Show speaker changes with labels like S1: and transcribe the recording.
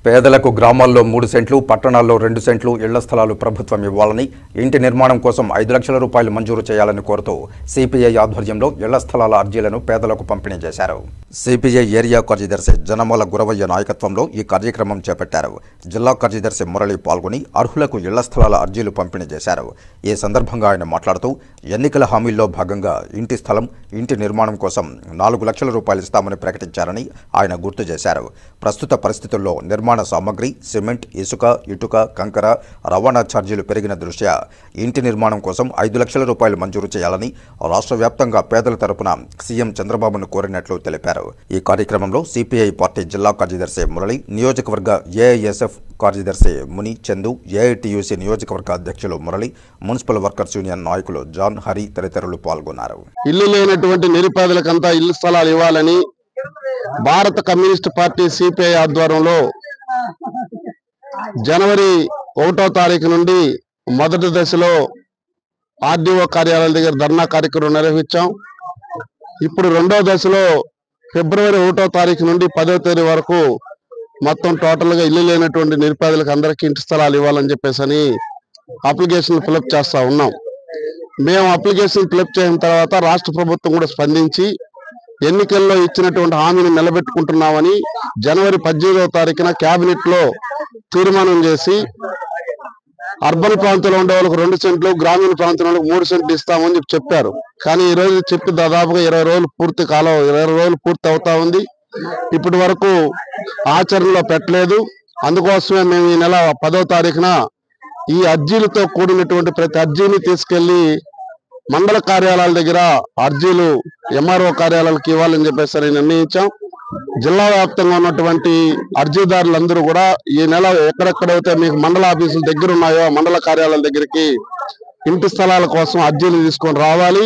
S1: పేదలకు గ్రామాల్లో 3 సెంట్లు, పట్టణాల్లో 2 సెంట్లు ఇళ్ల స్థలాలు ప్రభుత్వం ఇవ్వాలని, ఇంటి నిర్మాణం కోసం 5 లక్షల రూపాయలు మంజూరు చేయాలని కోరుతూ సిపిఐ ఆధ్వర్యంలో ఇళ్ల స్థలాల అర్జీలను పేదలకు పంపిణీ చేశారు. సిపిఐ ఏరియా కార్యదర్శి జనమల గురవయ్య నాయకత్వంలో ఈ కార్యక్రమం చేపట్టారు. జిల్లా కార్యదర్శి మురళి పాల్గొని అర్హులకు ఇళ్ల స్థలాల అర్జీలు పంపిణీ చేశారు. ఈ సందర్భంగా ఆయన మాట్లాడుతూ ఎన్నికల హామీల్లో భాగంగా ఇంటి స్థలం, ఇంటి నిర్మాణం కోసం 4 లక్షల రూపాయలు ఇస్తామని ప్రకటించారని ఆయన గుర్తు చేశారు. ప్రస్తుత పరిస్థితుల్లో నిర్మాణ సామగ్రి, సిమెంట్, ఇసుక, ఇటుక, కంకర, రవాణా ఛార్జీలు పెరిగిన దృష్ట్యా ఇంటి నిర్మాణం కోసం 5 లక్షల రూపాయలు మంజూరు చేయాలని రాష్ట్ర వ్యాప్తంగా పేదల తరపున సీఎం చంద్రబాబును కోరినట్లు తెలిపారు. ఈ కార్యక్రమంలో సిపిఐ పార్టీ జిల్లా కార్యదర్శి మురళి, నియోజకవర్గ ఏఐఎస్ఎఫ్ కార్యదర్శి ముని చందు, ఏఐటియుసి నియోజకవర్గ అధ్యక్షులు మురళి, మున్సిపల్ వర్కర్స్ యూనియన్ నాయకులు జాన్, హరి తదితరులు పాల్గొన్నారు.
S2: ఇల్లు లేనటువంటి నిరుపేదలకంతా ఇల్లు స్థలాలు ఇవ్వాలని భారత కమ్యూనిస్ట్ పార్టీ సిపిఐ ఆధ్వర్యంలో జనవరి 1వ తారీఖు నుండి మొదటి దశలో ఆర్డీఓ కార్యాలయాల దగ్గర ధర్నా కార్యక్రమం నిర్వహించాం. ఇప్పుడు రెండవ దశలో ఫిబ్రవరి 1వ తారీఖు నుండి 10వ తేదీ వరకు మొత్తం టోటల్గా ఇల్లు లేనటువంటి నిరుపేదలకు అందరికీ ఇంటి స్థలాలు ఇవ్వాలని చెప్పేసి అప్లికేషన్ ఫిలప్ చేస్తా ఉన్నాం. మేము అప్లికేషన్ ఫిలప్ చేసిన తర్వాత రాష్ట్ర ప్రభుత్వం కూడా స్పందించి ఎన్నికల్లో ఇచ్చినటువంటి హామీని నిలబెట్టుకుంటున్నామని జనవరి 18వ తారీఖున కేబినెట్ లో తీర్మానం చేసి అర్బన్ ప్రాంతంలో ఉండే వాళ్ళకు 2 సెంట్లు, గ్రామీణ ప్రాంతంలో 3 సెంట్లు ఇస్తామని చెప్పారు. కానీ ఈ రోజు చెప్పి దాదాపుగా 20 రోజులు పూర్తి అవుతా ఉంది. ఇప్పటి వరకు ఆచరణలో పెట్టలేదు. అందుకోసమే మేము ఈ నెల 10వ తారీఖున ఈ అర్జీలతో కూడినటువంటి ప్రతి అర్జీని తీసుకెళ్లి మండల కార్యాలయాల దగ్గర అర్జీలు ఎంఆర్ఓ కార్యాలయాలకు ఇవ్వాలని చెప్పేసి నిర్ణయించాం. జిల్లా వ్యాప్తంగా ఉన్నటువంటి అర్జీదారులందరూ కూడా ఈ నెల ఎక్కడెక్కడైతే మీకు మండల ఆఫీసులు దగ్గర ఉన్నాయో మండల కార్యాలయాల దగ్గరికి ఇంటి స్థలాల కోసం అర్జీలు తీసుకొని రావాలి.